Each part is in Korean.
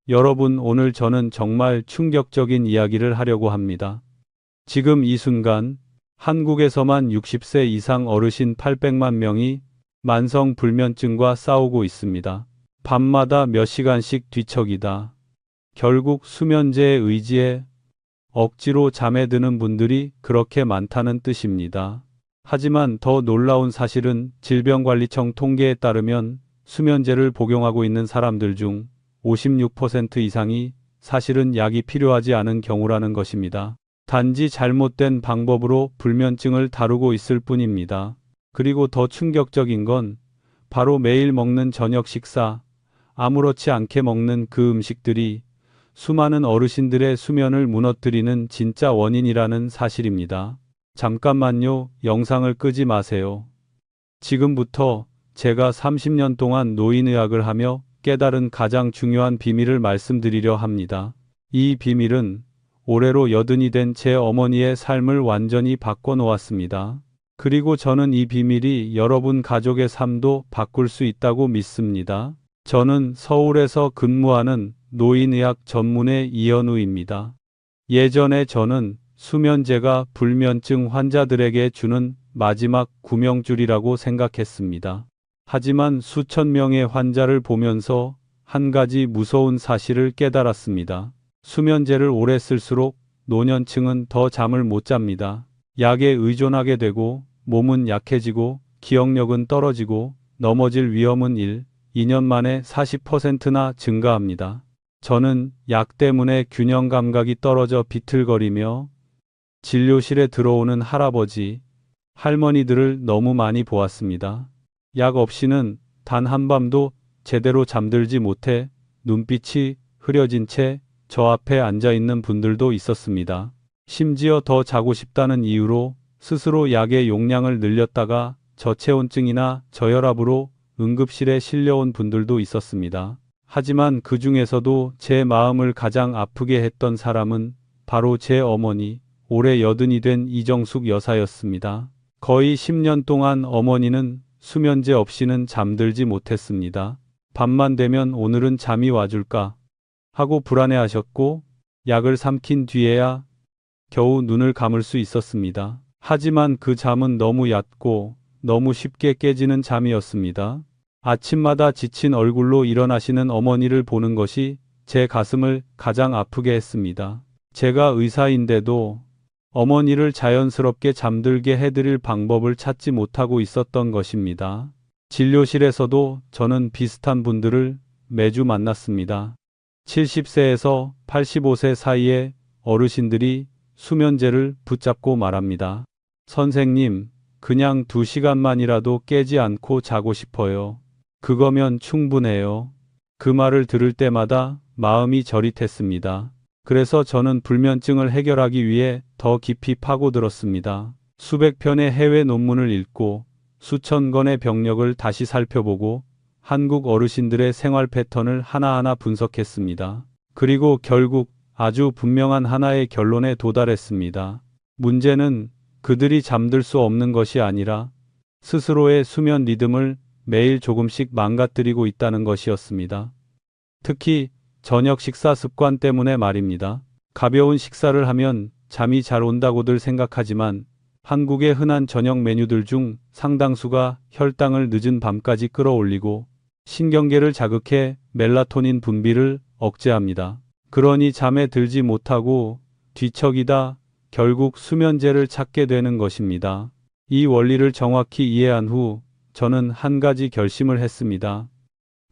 여러분, 오늘 저는 정말 충격적인 이야기를 하려고 합니다. 지금 이 순간 한국에서만 60세 이상 어르신 800만 명이 만성 불면증과 싸우고 있습니다. 밤마다 몇 시간씩 뒤척이다. 결국 수면제의 의지에 억지로 잠에 드는 분들이 그렇게 많다는 뜻입니다. 하지만 더 놀라운 사실은 질병관리청 통계에 따르면 수면제를 복용하고 있는 사람들 중 56% 이상이 사실은 약이 필요하지 않은 경우라는 것입니다. 단지 잘못된 방법으로 불면증을 다루고 있을 뿐입니다. 그리고 더 충격적인 건 바로 매일 먹는 저녁 식사, 아무렇지 않게 먹는 그 음식들이 수많은 어르신들의 수면을 무너뜨리는 진짜 원인이라는 사실입니다. 잠깐만요, 영상을 끄지 마세요. 지금부터 제가 30년 동안 노인의학을 하며 깨달은 가장 중요한 비밀을 말씀드리려 합니다. 이 비밀은 올해로 80이 된 제 어머니의 삶을 완전히 바꿔놓았습니다. 그리고 저는 이 비밀이 여러분 가족의 삶도 바꿀 수 있다고 믿습니다. 저는 서울에서 근무하는 노인의학 전문의 이현우입니다. 예전에 저는 수면제가 불면증 환자들에게 주는 마지막 구명줄이라고 생각했습니다. 하지만 수천 명의 환자를 보면서 한 가지 무서운 사실을 깨달았습니다. 수면제를 오래 쓸수록 노년층은 더 잠을 못 잡니다. 약에 의존하게 되고 몸은 약해지고 기억력은 떨어지고 넘어질 위험은 2년 만에 40%나 증가합니다. 저는 약 때문에 균형 감각이 떨어져 비틀거리며 진료실에 들어오는 할아버지, 할머니들을 너무 많이 보았습니다. 약 없이는 단 한밤도 제대로 잠들지 못해 눈빛이 흐려진 채 저 앞에 앉아 있는 분들도 있었습니다. 심지어 더 자고 싶다는 이유로 스스로 약의 용량을 늘렸다가 저체온증이나 저혈압으로 응급실에 실려온 분들도 있었습니다. 하지만 그 중에서도 제 마음을 가장 아프게 했던 사람은 바로 제 어머니, 올해 80이 된 이정숙 여사였습니다. 거의 10년 동안 어머니는 수면제 없이는 잠들지 못했습니다. 밤만 되면 오늘은 잠이 와줄까 하고 불안해하셨고 약을 삼킨 뒤에야 겨우 눈을 감을 수 있었습니다. 하지만 그 잠은 너무 얕고 너무 쉽게 깨지는 잠이었습니다. 아침마다 지친 얼굴로 일어나시는 어머니를 보는 것이 제 가슴을 가장 아프게 했습니다. 제가 의사인데도 어머니를 자연스럽게 잠들게 해드릴 방법을 찾지 못하고 있었던 것입니다. 진료실에서도 저는 비슷한 분들을 매주 만났습니다. 70세에서 85세 사이의 어르신들이 수면제를 붙잡고 말합니다. 선생님, 그냥 2시간만이라도 깨지 않고 자고 싶어요. 그거면 충분해요. 그 말을 들을 때마다 마음이 저릿했습니다. 그래서 저는 불면증을 해결하기 위해 더 깊이 파고들었습니다. 수백 편의 해외 논문을 읽고 수천 건의 병력을 다시 살펴보고 한국 어르신들의 생활 패턴을 하나하나 분석했습니다. 그리고 결국 아주 분명한 하나의 결론에 도달했습니다. 문제는 그들이 잠들 수 없는 것이 아니라 스스로의 수면 리듬을 매일 조금씩 망가뜨리고 있다는 것이었습니다. 특히 저녁 식사 습관 때문에 말입니다. 가벼운 식사를 하면 잠이 잘 온다고들 생각하지만 한국의 흔한 저녁 메뉴들 중 상당수가 혈당을 늦은 밤까지 끌어올리고 신경계를 자극해 멜라토닌 분비를 억제합니다. 그러니 잠에 들지 못하고 뒤척이다 결국 수면제를 찾게 되는 것입니다. 이 원리를 정확히 이해한 후 저는 한 가지 결심을 했습니다.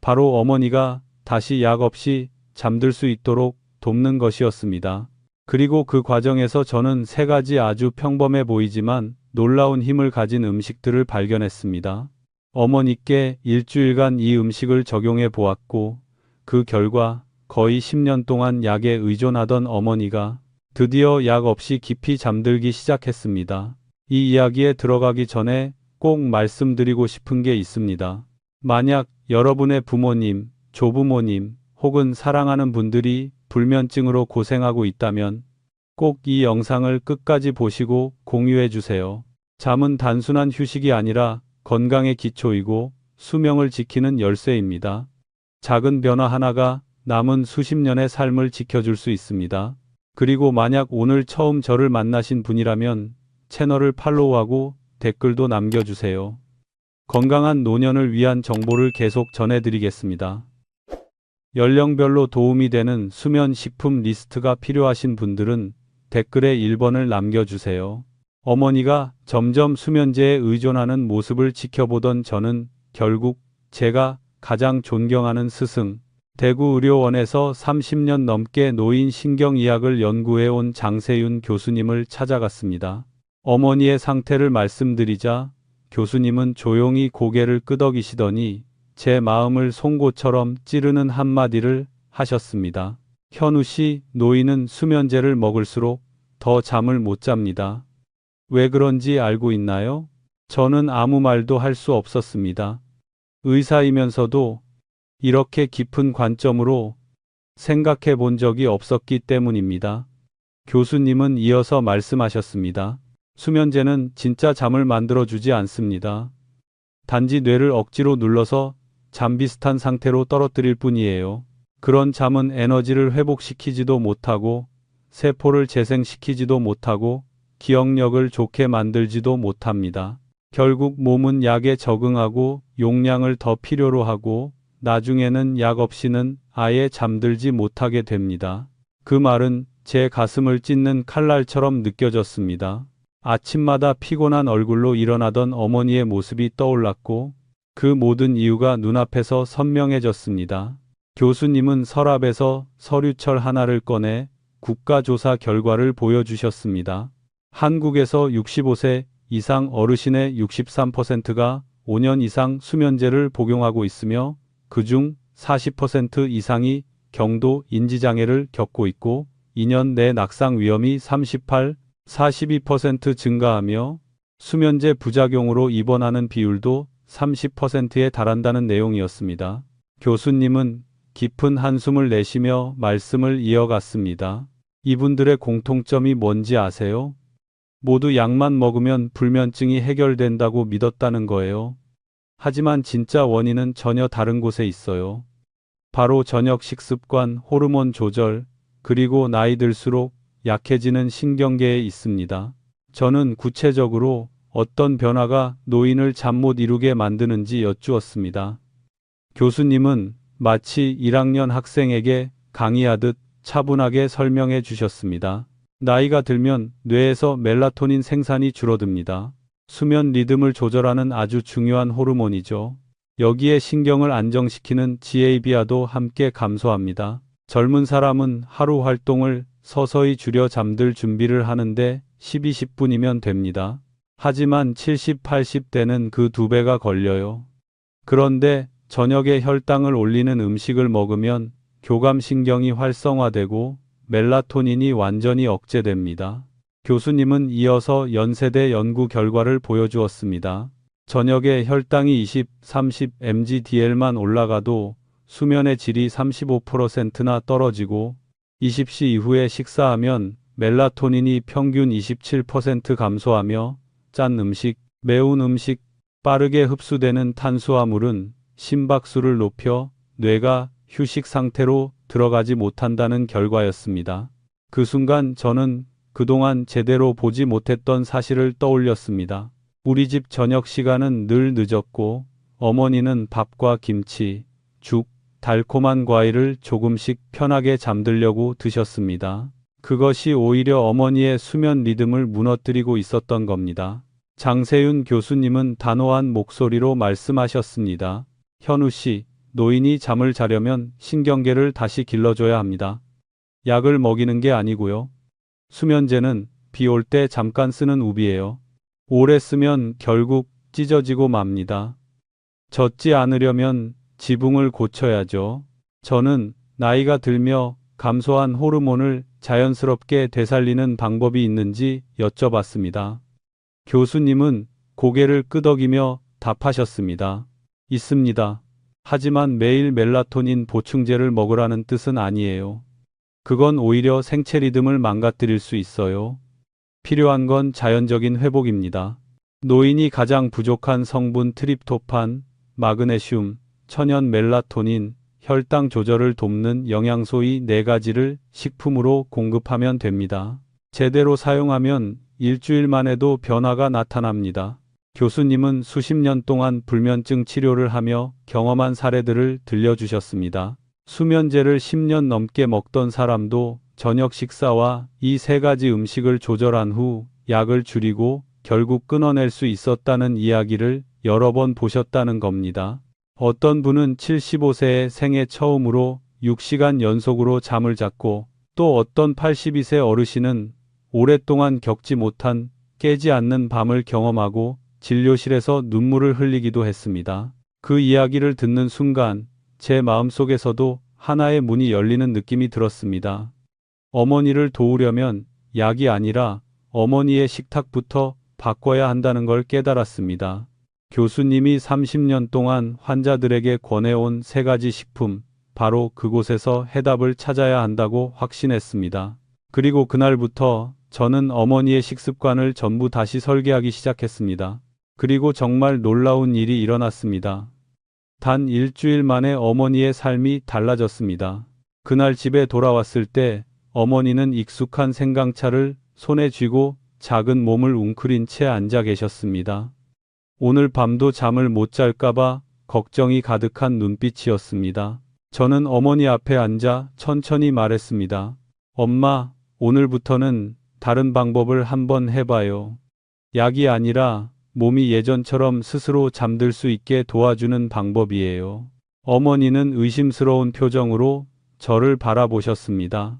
바로 어머니가 다시 약 없이 잠들 수 있도록 돕는 것이었습니다. 그리고 그 과정에서 저는 3가지 아주 평범해 보이지만 놀라운 힘을 가진 음식들을 발견했습니다. 어머니께 일주일간 이 음식을 적용해 보았고 그 결과 거의 10년 동안 약에 의존하던 어머니가 드디어 약 없이 깊이 잠들기 시작했습니다. 이 이야기에 들어가기 전에 꼭 말씀드리고 싶은 게 있습니다. 만약 여러분의 부모님, 조부모님 혹은 사랑하는 분들이 불면증으로 고생하고 있다면 꼭 이 영상을 끝까지 보시고 공유해 주세요. 잠은 단순한 휴식이 아니라 건강의 기초이고 수명을 지키는 열쇠입니다. 작은 변화 하나가 남은 수십 년의 삶을 지켜줄 수 있습니다. 그리고 만약 오늘 처음 저를 만나신 분이라면 채널을 팔로우하고 댓글도 남겨주세요. 건강한 노년을 위한 정보를 계속 전해드리겠습니다. 연령별로 도움이 되는 수면 식품 리스트가 필요하신 분들은 댓글에 1번을 남겨주세요. 어머니가 점점 수면제에 의존하는 모습을 지켜보던 저는 결국 제가 가장 존경하는 스승, 대구의료원에서 30년 넘게 노인 신경의학을 연구해온 장세윤 교수님을 찾아갔습니다. 어머니의 상태를 말씀드리자 교수님은 조용히 고개를 끄덕이시더니 제 마음을 송곳처럼 찌르는 한마디를 하셨습니다. 현우 씨, 노인은 수면제를 먹을수록 더 잠을 못 잡니다. 왜 그런지 알고 있나요? 저는 아무 말도 할 수 없었습니다. 의사이면서도 이렇게 깊은 관점으로 생각해 본 적이 없었기 때문입니다. 교수님은 이어서 말씀하셨습니다. 수면제는 진짜 잠을 만들어주지 않습니다. 단지 뇌를 억지로 눌러서 잠 비슷한 상태로 떨어뜨릴 뿐이에요. 그런 잠은 에너지를 회복시키지도 못하고 세포를 재생시키지도 못하고 기억력을 좋게 만들지도 못합니다. 결국 몸은 약에 적응하고 용량을 더 필요로 하고 나중에는 약 없이는 아예 잠들지 못하게 됩니다. 그 말은 제 가슴을 찢는 칼날처럼 느껴졌습니다. 아침마다 피곤한 얼굴로 일어나던 어머니의 모습이 떠올랐고 그 모든 이유가 눈앞에서 선명해졌습니다. 교수님은 서랍에서 서류철 하나를 꺼내 국가조사 결과를 보여주셨습니다. 한국에서 65세 이상 어르신의 63%가 5년 이상 수면제를 복용하고 있으며 그중 40% 이상이 경도 인지장애를 겪고 있고 2년 내 낙상 위험이 42% 증가하며 수면제 부작용으로 입원하는 비율도 30%에 달한다는 내용이었습니다. 교수님은 깊은 한숨을 내쉬며 말씀을 이어갔습니다. 이분들의 공통점이 뭔지 아세요? 모두 약만 먹으면 불면증이 해결된다고 믿었다는 거예요. 하지만 진짜 원인은 전혀 다른 곳에 있어요. 바로 저녁 식습관, 호르몬 조절, 그리고 나이 들수록 약해지는 신경계에 있습니다. 저는 구체적으로 어떤 변화가 노인을 잠 못 이루게 만드는지 여쭈었습니다. 교수님은 마치 1학년 학생에게 강의하듯 차분하게 설명해 주셨습니다. 나이가 들면 뇌에서 멜라토닌 생산이 줄어듭니다. 수면 리듬을 조절하는 아주 중요한 호르몬이죠. 여기에 신경을 안정시키는 GABA도 함께 감소합니다. 젊은 사람은 하루 활동을 서서히 줄여 잠들 준비를 하는데 12-10분이면 됩니다. 하지만 70, 80대는 그 2배가 걸려요. 그런데 저녁에 혈당을 올리는 음식을 먹으면 교감신경이 활성화되고 멜라토닌이 완전히 억제됩니다. 교수님은 이어서 연세대 연구 결과를 보여주었습니다. 저녁에 혈당이 20, 30 mgdl만 올라가도 수면의 질이 35%나 떨어지고 20시 이후에 식사하면 멜라토닌이 평균 27% 감소하며 짠 음식, 매운 음식, 빠르게 흡수되는 탄수화물은 심박수를 높여 뇌가 휴식 상태로 들어가지 못한다는 결과였습니다. 그 순간 저는 그동안 제대로 보지 못했던 사실을 떠올렸습니다. 우리 집 저녁 시간은 늘 늦었고 어머니는 밥과 김치, 죽, 달콤한 과일을 조금씩 편하게 잠들려고 드셨습니다. 그것이 오히려 어머니의 수면 리듬을 무너뜨리고 있었던 겁니다. 장세윤 교수님은 단호한 목소리로 말씀하셨습니다. 현우 씨, 노인이 잠을 자려면 신경계를 다시 길러줘야 합니다. 약을 먹이는 게 아니고요. 수면제는 비 올 때 잠깐 쓰는 우비예요. 오래 쓰면 결국 찢어지고 맙니다. 젖지 않으려면 지붕을 고쳐야죠. 저는 나이가 들며 감소한 호르몬을 자연스럽게 되살리는 방법이 있는지 여쭤봤습니다. 교수님은 고개를 끄덕이며 답하셨습니다. 있습니다. 하지만 매일 멜라토닌 보충제를 먹으라는 뜻은 아니에요. 그건 오히려 생체 리듬을 망가뜨릴 수 있어요. 필요한 건 자연적인 회복입니다. 노인이 가장 부족한 성분 트립토판, 마그네슘, 천연 멜라토닌, 혈당 조절을 돕는 영양소 이 4가지를 식품으로 공급하면 됩니다. 제대로 사용하면 일주일만 해도 변화가 나타납니다. 교수님은 수십 년 동안 불면증 치료를 하며 경험한 사례들을 들려주셨습니다. 수면제를 10년 넘게 먹던 사람도 저녁 식사와 이 3가지 음식을 조절한 후 약을 줄이고 결국 끊어낼 수 있었다는 이야기를 여러 번 보셨다는 겁니다. 어떤 분은 75세에 생애 처음으로 6시간 연속으로 잠을 잤고 또 어떤 82세 어르신은 오랫동안 겪지 못한 깨지 않는 밤을 경험하고 진료실에서 눈물을 흘리기도 했습니다. 그 이야기를 듣는 순간 제 마음속에서도 하나의 문이 열리는 느낌이 들었습니다. 어머니를 도우려면 약이 아니라 어머니의 식탁부터 바꿔야 한다는 걸 깨달았습니다. 교수님이 30년 동안 환자들에게 권해온 3가지 식품, 바로 그곳에서 해답을 찾아야 한다고 확신했습니다. 그리고 그날부터 저는 어머니의 식습관을 전부 다시 설계하기 시작했습니다. 그리고 정말 놀라운 일이 일어났습니다. 단 일주일 만에 어머니의 삶이 달라졌습니다. 그날 집에 돌아왔을 때 어머니는 익숙한 생강차를 손에 쥐고 작은 몸을 웅크린 채 앉아 계셨습니다. 오늘 밤도 잠을 못 잘까봐 걱정이 가득한 눈빛이었습니다. 저는 어머니 앞에 앉아 천천히 말했습니다. 엄마, 오늘부터는 다른 방법을 한번 해봐요. 약이 아니라 몸이 예전처럼 스스로 잠들 수 있게 도와주는 방법이에요. 어머니는 의심스러운 표정으로 저를 바라보셨습니다.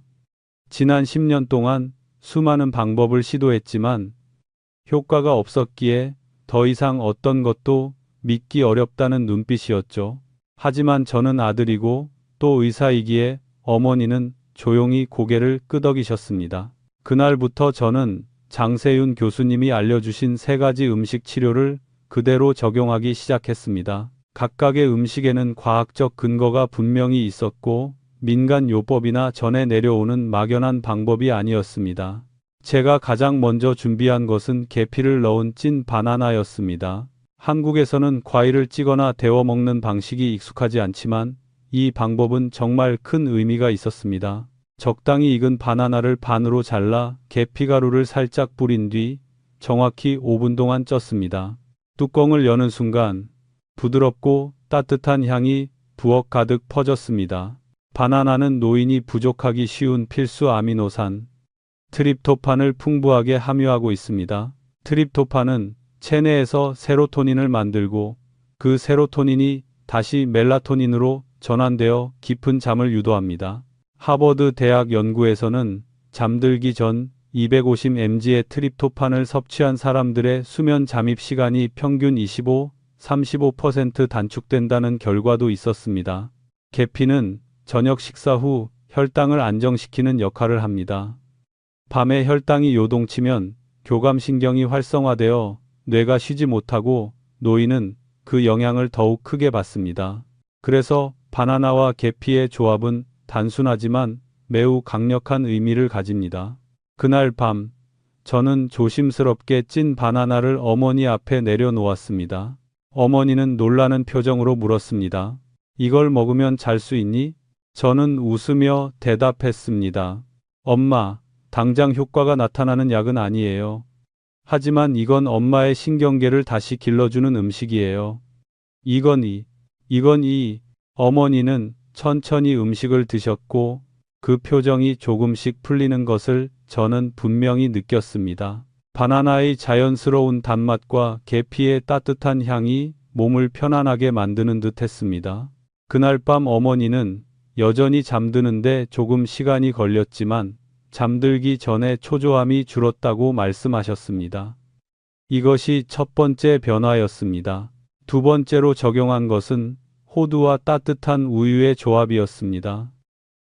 지난 10년 동안 수많은 방법을 시도했지만 효과가 없었기에 더 이상 어떤 것도 믿기 어렵다는 눈빛이었죠. 하지만 저는 아들이고 또 의사이기에 어머니는 조용히 고개를 끄덕이셨습니다. 그날부터 저는 장세윤 교수님이 알려주신 3가지 음식 치료를 그대로 적용하기 시작했습니다. 각각의 음식에는 과학적 근거가 분명히 있었고 민간요법이나 전해 내려오는 막연한 방법이 아니었습니다. 제가 가장 먼저 준비한 것은 계피를 넣은 찐 바나나였습니다. 한국에서는 과일을 찌거나 데워 먹는 방식이 익숙하지 않지만 이 방법은 정말 큰 의미가 있었습니다. 적당히 익은 바나나를 반으로 잘라 계피가루를 살짝 뿌린 뒤 정확히 5분 동안 쪘습니다. 뚜껑을 여는 순간 부드럽고 따뜻한 향이 부엌 가득 퍼졌습니다. 바나나는 노인이 부족하기 쉬운 필수 아미노산 트립토판을 풍부하게 함유하고 있습니다. 트립토판은 체내에서 세로토닌을 만들고 그 세로토닌이 다시 멜라토닌으로 전환되어 깊은 잠을 유도합니다. 하버드 대학 연구에서는 잠들기 전 250mg의 트립토판을 섭취한 사람들의 수면 잠입 시간이 평균 35% 단축된다는 결과도 있었습니다. 계피는 저녁 식사 후 혈당을 안정시키는 역할을 합니다. 밤에 혈당이 요동치면 교감신경이 활성화되어 뇌가 쉬지 못하고 노인은 그 영향을 더욱 크게 받습니다. 그래서 바나나와 계피의 조합은 단순하지만 매우 강력한 의미를 가집니다. 그날 밤 저는 조심스럽게 찐 바나나를 어머니 앞에 내려놓았습니다. 어머니는 놀라는 표정으로 물었습니다. 이걸 먹으면 잘 수 있니? 저는 웃으며 대답했습니다. 엄마, 당장 효과가 나타나는 약은 아니에요. 하지만 이건 엄마의 신경계를 다시 길러주는 음식이에요. 이건 어머니는 천천히 음식을 드셨고 그 표정이 조금씩 풀리는 것을 저는 분명히 느꼈습니다. 바나나의 자연스러운 단맛과 계피의 따뜻한 향이 몸을 편안하게 만드는 듯 했습니다. 그날 밤 어머니는 여전히 잠드는데 조금 시간이 걸렸지만 잠들기 전에 초조함이 줄었다고 말씀하셨습니다. 이것이 첫 번째 변화였습니다. 두 번째로 적용한 것은 호두와 따뜻한 우유의 조합이었습니다.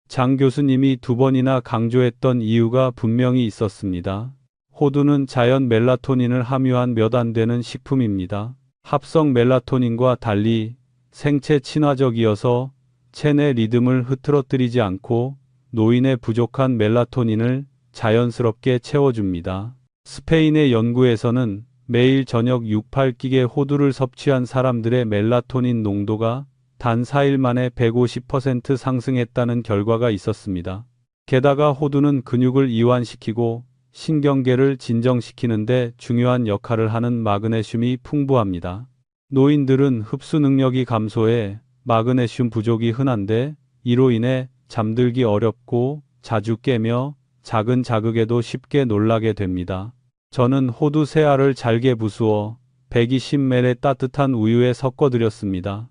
장 교수님이 2번이나 강조했던 이유가 분명히 있었습니다. 호두는 자연 멜라토닌을 함유한 몇 안 되는 식품입니다. 합성 멜라토닌과 달리 생체 친화적이어서 체내 리듬을 흐트러뜨리지 않고 노인의 부족한 멜라토닌을 자연스럽게 채워줍니다. 스페인의 연구에서는 매일 저녁 6-8끼의 호두를 섭취한 사람들의 멜라토닌 농도가 단 4일 만에 150% 상승했다는 결과가 있었습니다. 게다가 호두는 근육을 이완시키고 신경계를 진정시키는데 중요한 역할을 하는 마그네슘이 풍부합니다. 노인들은 흡수 능력이 감소해 마그네슘 부족이 흔한데 이로 인해 잠들기 어렵고 자주 깨며 작은 자극에도 쉽게 놀라게 됩니다. 저는 호두 3알을 잘게 부수어 120ml 따뜻한 우유에 섞어드렸습니다.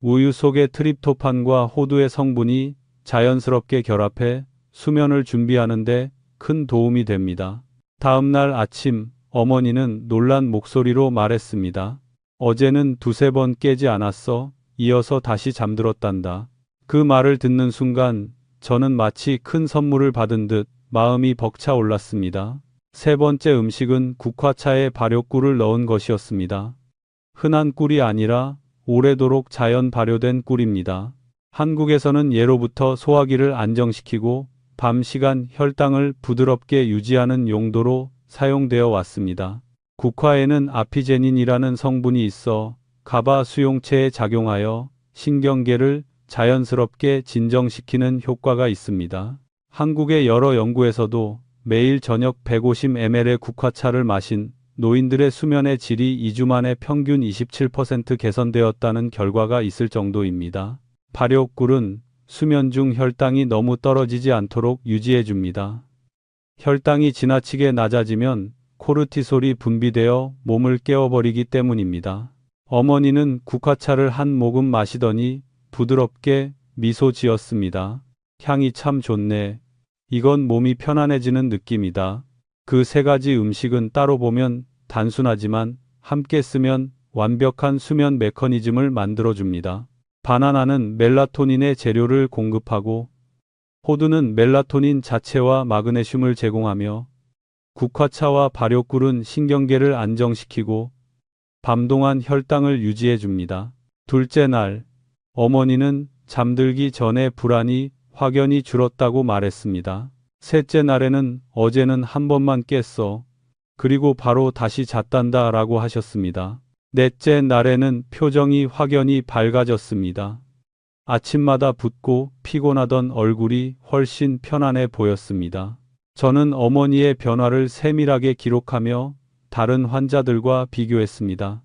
우유 속의 트립토판과 호두의 성분이 자연스럽게 결합해 수면을 준비하는데 큰 도움이 됩니다. 다음 날 아침 어머니는 놀란 목소리로 말했습니다. 어제는 2~3번 깨지 않았어. 이어서 다시 잠들었단다. 그 말을 듣는 순간 저는 마치 큰 선물을 받은 듯 마음이 벅차 올랐습니다. 3번째 음식은 국화차에 발효꿀을 넣은 것이었습니다. 흔한 꿀이 아니라 오래도록 자연 발효된 꿀입니다. 한국에서는 예로부터 소화기를 안정시키고 밤 시간 혈당을 부드럽게 유지하는 용도로 사용되어 왔습니다. 국화에는 아피제닌이라는 성분이 있어 가바 수용체에 작용하여 신경계를 자연스럽게 진정시키는 효과가 있습니다. 한국의 여러 연구에서도 매일 저녁 150ml의 국화차를 마신 노인들의 수면의 질이 2주 만에 평균 27% 개선되었다는 결과가 있을 정도입니다. 발효꿀은 수면 중 혈당이 너무 떨어지지 않도록 유지해 줍니다. 혈당이 지나치게 낮아지면 코르티솔이 분비되어 몸을 깨워버리기 때문입니다. 어머니는 국화차를 한 모금 마시더니 부드럽게 미소 지었습니다. 향이 참 좋네. 이건 몸이 편안해지는 느낌이다. 그 3가지 음식은 따로 보면 단순하지만 함께 쓰면 완벽한 수면 메커니즘을 만들어줍니다. 바나나는 멜라토닌의 재료를 공급하고 호두는 멜라토닌 자체와 마그네슘을 제공하며 국화차와 발효꿀은 신경계를 안정시키고 밤 동안 혈당을 유지해 줍니다. 둘째 날, 어머니는 잠들기 전에 불안이 확연히 줄었다고 말했습니다. 셋째 날에는 어제는 한 번만 깼어. 그리고 바로 다시 잤단다 라고 하셨습니다. 넷째 날에는 표정이 확연히 밝아졌습니다. 아침마다 붓고 피곤하던 얼굴이 훨씬 편안해 보였습니다. 저는 어머니의 변화를 세밀하게 기록하며 다른 환자들과 비교했습니다.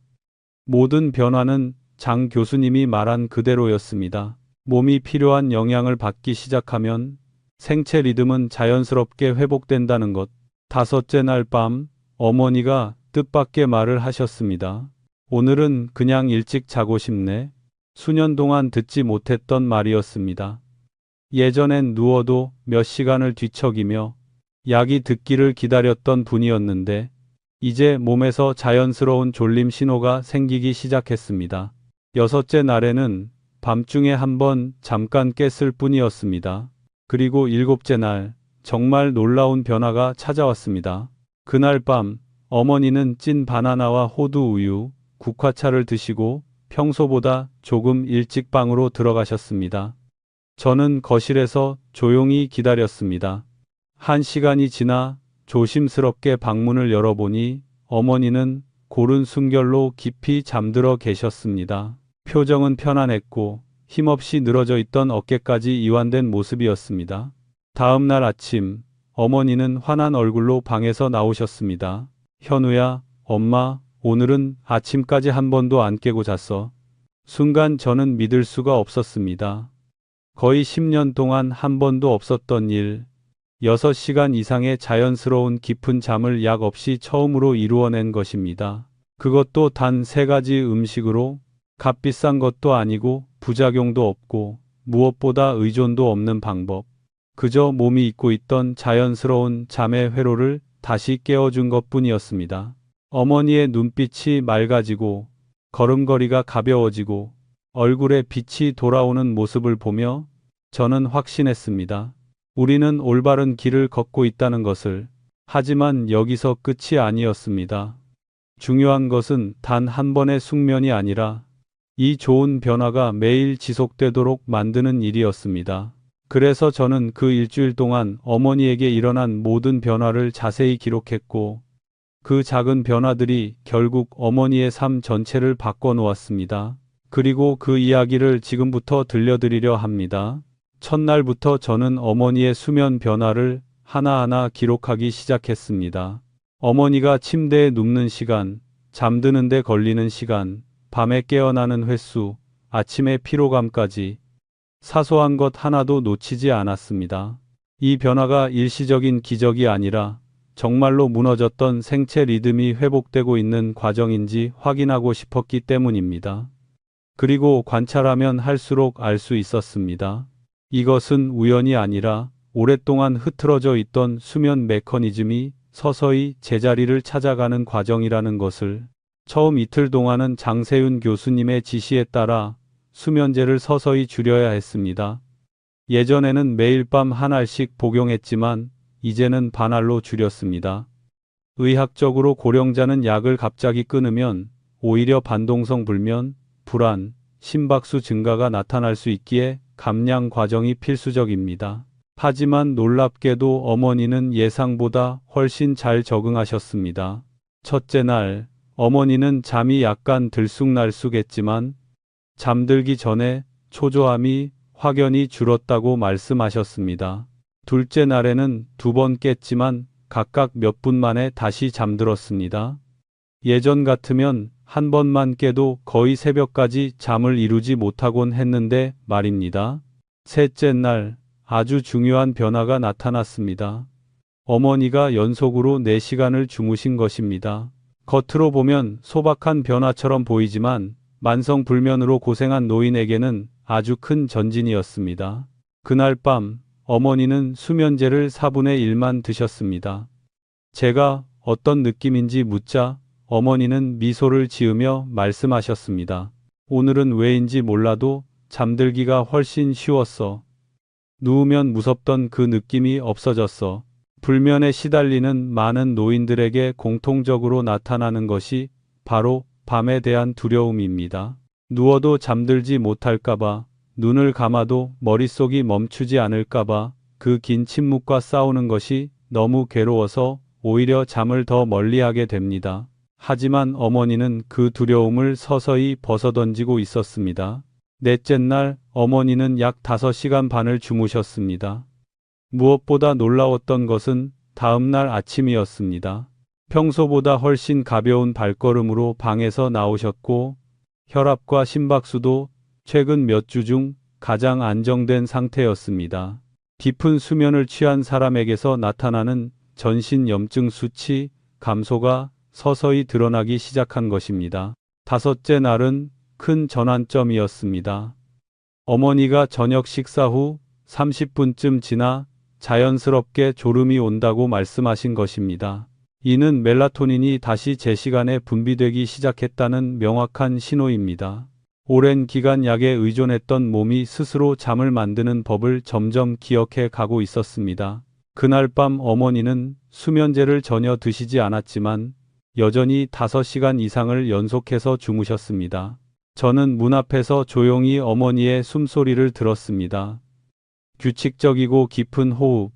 모든 변화는 장 교수님이 말한 그대로였습니다. 몸이 필요한 영양을 받기 시작하면 생체 리듬은 자연스럽게 회복된다는 것. 5째 날 밤 어머니가 뜻밖의 말을 하셨습니다. 오늘은 그냥 일찍 자고 싶네. 수년 동안 듣지 못했던 말이었습니다. 예전엔 누워도 몇 시간을 뒤척이며 약이 듣기를 기다렸던 분이었는데 이제 몸에서 자연스러운 졸림 신호가 생기기 시작했습니다. 6째 날에는 밤중에 한 번 잠깐 깼을 뿐이었습니다. 그리고 7째 날 정말 놀라운 변화가 찾아왔습니다. 그날 밤 어머니는 찐 바나나와 호두 우유, 국화차를 드시고 평소보다 조금 일찍 방으로 들어가셨습니다. 저는 거실에서 조용히 기다렸습니다. 1시간이 지나 조심스럽게 방문을 열어보니 어머니는 고른 숨결로 깊이 잠들어 계셨습니다. 표정은 편안했고 힘없이 늘어져 있던 어깨까지 이완된 모습이었습니다. 다음 날 아침 어머니는 환한 얼굴로 방에서 나오셨습니다. 현우야, 엄마, 오늘은 아침까지 한 번도 안 깨고 잤어. 순간 저는 믿을 수가 없었습니다. 거의 10년 동안 한 번도 없었던 일, 6시간 이상의 자연스러운 깊은 잠을 약 없이 처음으로 이루어낸 것입니다. 그것도 단 3가지 음식으로 값비싼 것도 아니고 부작용도 없고 무엇보다 의존도 없는 방법. 그저 몸이 잊고 있던 자연스러운 잠의 회로를 다시 깨워준 것뿐이었습니다. 어머니의 눈빛이 맑아지고 걸음걸이가 가벼워지고 얼굴에 빛이 돌아오는 모습을 보며 저는 확신했습니다. 우리는 올바른 길을 걷고 있다는 것을. 하지만 여기서 끝이 아니었습니다. 중요한 것은 단 한 번의 숙면이 아니라 이 좋은 변화가 매일 지속되도록 만드는 일이었습니다. 그래서 저는 그 일주일 동안 어머니에게 일어난 모든 변화를 자세히 기록했고 그 작은 변화들이 결국 어머니의 삶 전체를 바꿔놓았습니다. 그리고 그 이야기를 지금부터 들려드리려 합니다. 첫날부터 저는 어머니의 수면 변화를 하나하나 기록하기 시작했습니다. 어머니가 침대에 눕는 시간, 잠드는 데 걸리는 시간, 밤에 깨어나는 횟수, 아침의 피로감까지 사소한 것 하나도 놓치지 않았습니다. 이 변화가 일시적인 기적이 아니라 정말로 무너졌던 생체 리듬이 회복되고 있는 과정인지 확인하고 싶었기 때문입니다. 그리고 관찰하면 할수록 알 수 있었습니다. 이것은 우연이 아니라 오랫동안 흐트러져 있던 수면 메커니즘이 서서히 제자리를 찾아가는 과정이라는 것을. 처음 이틀 동안은 장세윤 교수님의 지시에 따라 수면제를 서서히 줄여야 했습니다. 예전에는 매일 밤 한 알씩 복용했지만 이제는 반알로 줄였습니다. 의학적으로 고령자는 약을 갑자기 끊으면 오히려 반동성 불면, 불안, 심박수 증가가 나타날 수 있기에 감량 과정이 필수적입니다. 하지만 놀랍게도 어머니는 예상보다 훨씬 잘 적응하셨습니다. 첫째 날, 어머니는 잠이 약간 들쑥날쑥했지만 잠들기 전에 초조함이 확연히 줄었다고 말씀하셨습니다. 둘째 날에는 2번 깼지만 각각 몇 분 만에 다시 잠들었습니다. 예전 같으면 한 번만 깨도 거의 새벽까지 잠을 이루지 못하곤 했는데 말입니다. 셋째 날, 아주 중요한 변화가 나타났습니다. 어머니가 연속으로 4시간을 주무신 것입니다. 겉으로 보면 소박한 변화처럼 보이지만 만성불면으로 고생한 노인에게는 아주 큰 전진이었습니다. 그날 밤 어머니는 수면제를 4분의 1만 드셨습니다. 제가 어떤 느낌인지 묻자 어머니는 미소를 지으며 말씀하셨습니다. 오늘은 왜인지 몰라도 잠들기가 훨씬 쉬웠어. 누우면 무섭던 그 느낌이 없어졌어. 불면에 시달리는 많은 노인들에게 공통적으로 나타나는 것이 바로 밤에 대한 두려움입니다. 누워도 잠들지 못할까봐, 눈을 감아도 머릿속이 멈추지 않을까봐, 그 긴 침묵과 싸우는 것이 너무 괴로워서 오히려 잠을 더 멀리하게 됩니다. 하지만 어머니는 그 두려움을 서서히 벗어던지고 있었습니다. 넷째 날 어머니는 약 5시간 반을 주무셨습니다. 무엇보다 놀라웠던 것은 다음 날 아침이었습니다. 평소보다 훨씬 가벼운 발걸음으로 방에서 나오셨고 혈압과 심박수도 최근 몇 주 중 가장 안정된 상태였습니다. 깊은 수면을 취한 사람에게서 나타나는 전신 염증 수치 감소가 서서히 드러나기 시작한 것입니다. 다섯째 날은 큰 전환점이었습니다. 어머니가 저녁 식사 후 30분쯤 지나 자연스럽게 졸음이 온다고 말씀하신 것입니다. 이는 멜라토닌이 다시 제 시간에 분비되기 시작했다는 명확한 신호입니다. 오랜 기간 약에 의존했던 몸이 스스로 잠을 만드는 법을 점점 기억해 가고 있었습니다. 그날 밤 어머니는 수면제를 전혀 드시지 않았지만 여전히 5시간 이상을 연속해서 주무셨습니다. 저는 문 앞에서 조용히 어머니의 숨소리를 들었습니다. 규칙적이고 깊은 호흡.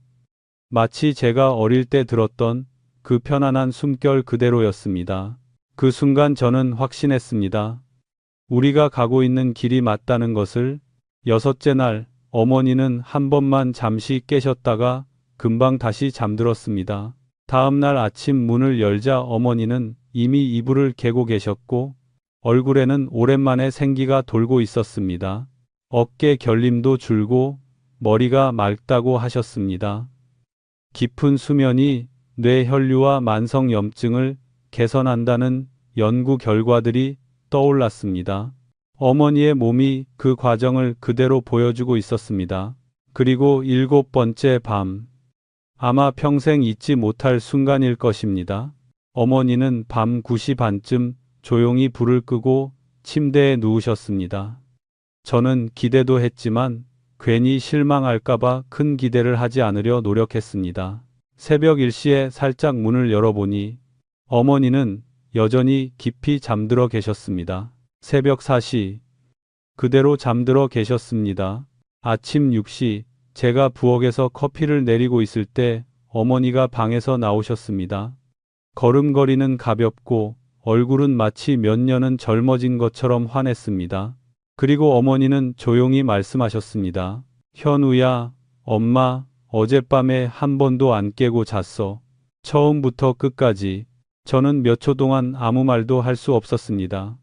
마치 제가 어릴 때 들었던 그 편안한 숨결 그대로였습니다. 그 순간 저는 확신했습니다. 우리가 가고 있는 길이 맞다는 것을. 여섯째 날, 어머니는 한 번만 잠시 깨셨다가 금방 다시 잠들었습니다. 다음 날 아침 문을 열자 어머니는 이미 이불을 개고 계셨고 얼굴에는 오랜만에 생기가 돌고 있었습니다. 어깨 결림도 줄고 머리가 맑다고 하셨습니다. 깊은 수면이 뇌 혈류와 만성 염증을 개선한다는 연구 결과들이 떠올랐습니다. 어머니의 몸이 그 과정을 그대로 보여주고 있었습니다. 그리고 7번째 밤. 아마 평생 잊지 못할 순간일 것입니다. 어머니는 밤 9시 반쯤 조용히 불을 끄고 침대에 누우셨습니다. 저는 기대도 했지만 괜히 실망할까봐 큰 기대를 하지 않으려 노력했습니다. 새벽 1시에 살짝 문을 열어보니 어머니는 여전히 깊이 잠들어 계셨습니다. 새벽 4시, 그대로 잠들어 계셨습니다. 아침 6시, 제가 부엌에서 커피를 내리고 있을 때 어머니가 방에서 나오셨습니다. 걸음걸이는 가볍고 얼굴은 마치 몇 년은 젊어진 것처럼 환했습니다. 그리고 어머니는 조용히 말씀하셨습니다. 현우야, 엄마, 어젯밤에 한 번도 안 깨고 잤어. 처음부터 끝까지. 저는 몇 초 동안 아무 말도 할 수 없었습니다.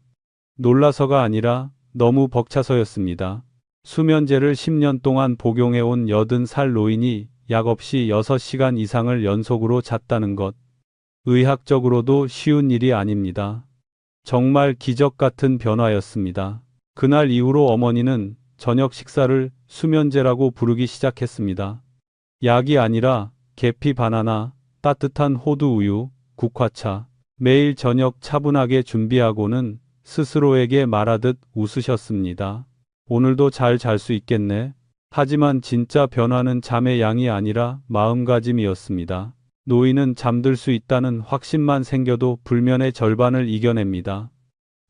놀라서가 아니라 너무 벅차서였습니다. 수면제를 10년 동안 복용해온 80살 노인이 약 없이 6시간 이상을 연속으로 잤다는 것. 의학적으로도 쉬운 일이 아닙니다. 정말 기적 같은 변화였습니다. 그날 이후로 어머니는 저녁 식사를 수면제라고 부르기 시작했습니다. 약이 아니라 계피 바나나, 따뜻한 호두 우유, 국화차, 매일 저녁 차분하게 준비하고는 스스로에게 말하듯 웃으셨습니다. 오늘도 잘 잘 수 있겠네. 하지만 진짜 변화는 잠의 양이 아니라 마음가짐이었습니다. 노인은 잠들 수 있다는 확신만 생겨도 불면의 절반을 이겨냅니다.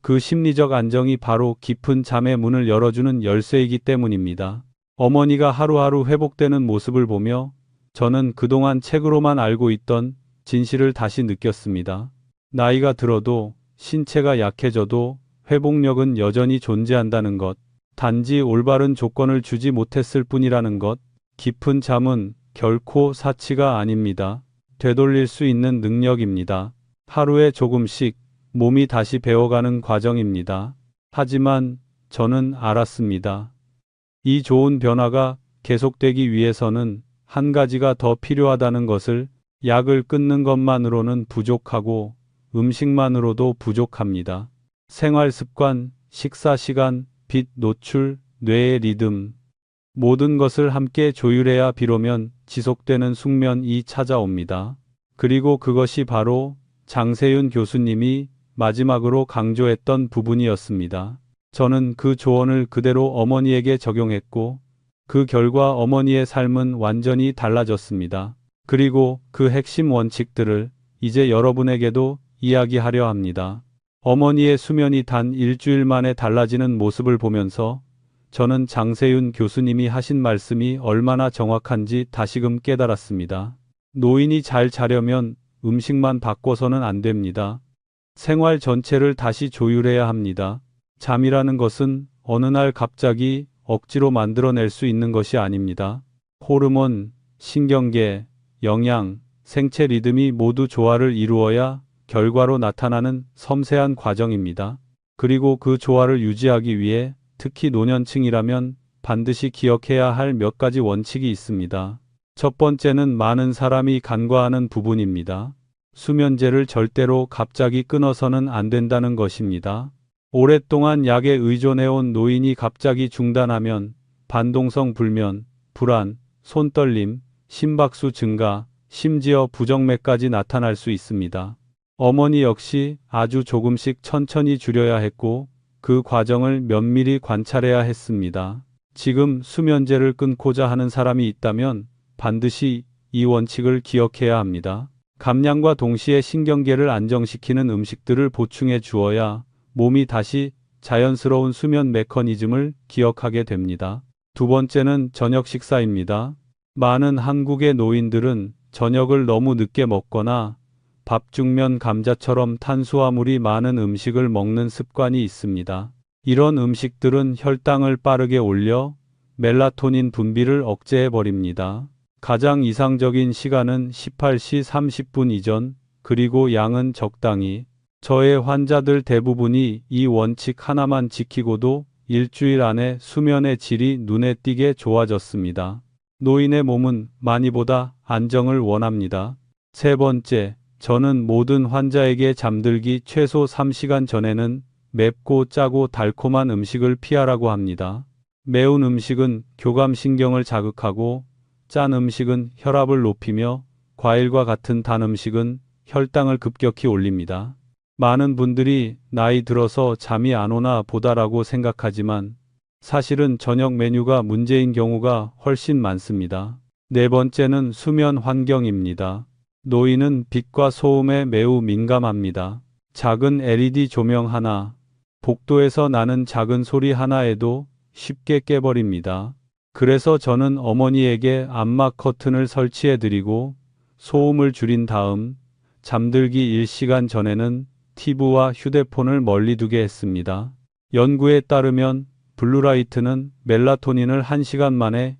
그 심리적 안정이 바로 깊은 잠의 문을 열어주는 열쇠이기 때문입니다. 어머니가 하루하루 회복되는 모습을 보며 저는 그동안 책으로만 알고 있던 진실을 다시 느꼈습니다. 나이가 들어도 신체가 약해져도 회복력은 여전히 존재한다는 것. 단지 올바른 조건을 주지 못했을 뿐이라는 것. 깊은 잠은 결코 사치가 아닙니다. 되돌릴 수 있는 능력입니다. 하루에 조금씩 몸이 다시 배워가는 과정입니다. 하지만 저는 알았습니다. 이 좋은 변화가 계속되기 위해서는 한 가지가 더 필요하다는 것을. 약을 끊는 것만으로는 부족하고 음식만으로도 부족합니다. 생활 습관, 식사 시간, 빛 노출, 뇌의 리듬. 모든 것을 함께 조율해야 비로면 지속되는 숙면이 찾아옵니다. 그리고 그것이 바로 장세윤 교수님이 마지막으로 강조했던 부분이었습니다. 저는 그 조언을 그대로 어머니에게 적용했고 그 결과 어머니의 삶은 완전히 달라졌습니다. 그리고 그 핵심 원칙들을 이제 여러분에게도 이야기하려 합니다. 어머니의 수면이 단 일주일 만에 달라지는 모습을 보면서 저는 장세윤 교수님이 하신 말씀이 얼마나 정확한지 다시금 깨달았습니다. 노인이 잘 자려면 음식만 바꿔서는 안 됩니다. 생활 전체를 다시 조율해야 합니다. 잠이라는 것은 어느 날 갑자기 억지로 만들어낼 수 있는 것이 아닙니다. 호르몬, 신경계, 영양, 생체 리듬이 모두 조화를 이루어야 결과로 나타나는 섬세한 과정입니다. 그리고 그 조화를 유지하기 위해 특히 노년층이라면 반드시 기억해야 할 몇 가지 원칙이 있습니다. 첫 번째는 많은 사람이 간과하는 부분입니다. 수면제를 절대로 갑자기 끊어서는 안 된다는 것입니다. 오랫동안 약에 의존해온 노인이 갑자기 중단하면 반동성 불면, 불안, 손떨림, 심박수 증가, 심지어 부정맥까지 나타날 수 있습니다. 어머니 역시 아주 조금씩 천천히 줄여야 했고 그 과정을 면밀히 관찰해야 했습니다. 지금 수면제를 끊고자 하는 사람이 있다면 반드시 이 원칙을 기억해야 합니다. 감량과 동시에 신경계를 안정시키는 음식들을 보충해 주어야 몸이 다시 자연스러운 수면 메커니즘을 기억하게 됩니다. 두 번째는 저녁 식사입니다. 많은 한국의 노인들은 저녁을 너무 늦게 먹거나 밥, 죽면, 감자처럼 탄수화물이 많은 음식을 먹는 습관이 있습니다. 이런 음식들은 혈당을 빠르게 올려 멜라토닌 분비를 억제해버립니다. 가장 이상적인 시간은 18시 30분 이전, 그리고 양은 적당히. 저의 환자들 대부분이 이 원칙 하나만 지키고도 일주일 안에 수면의 질이 눈에 띄게 좋아졌습니다. 노인의 몸은 많이보다 안정을 원합니다. 세 번째, 저는 모든 환자에게 잠들기 최소 3시간 전에는 맵고 짜고 달콤한 음식을 피하라고 합니다. 매운 음식은 교감신경을 자극하고 짠 음식은 혈압을 높이며 과일과 같은 단 음식은 혈당을 급격히 올립니다. 많은 분들이 나이 들어서 잠이 안 오나 보다라고 생각하지만 사실은 저녁 메뉴가 문제인 경우가 훨씬 많습니다. 네 번째는 수면 환경입니다. 노인은 빛과 소음에 매우 민감합니다. 작은 LED 조명 하나, 복도에서 나는 작은 소리 하나에도 쉽게 깨버립니다. 그래서 저는 어머니에게 암막 커튼을 설치해드리고 소음을 줄인 다음 잠들기 1시간 전에는 TV와 휴대폰을 멀리 두게 했습니다. 연구에 따르면 블루라이트는 멜라토닌을 1시간 만에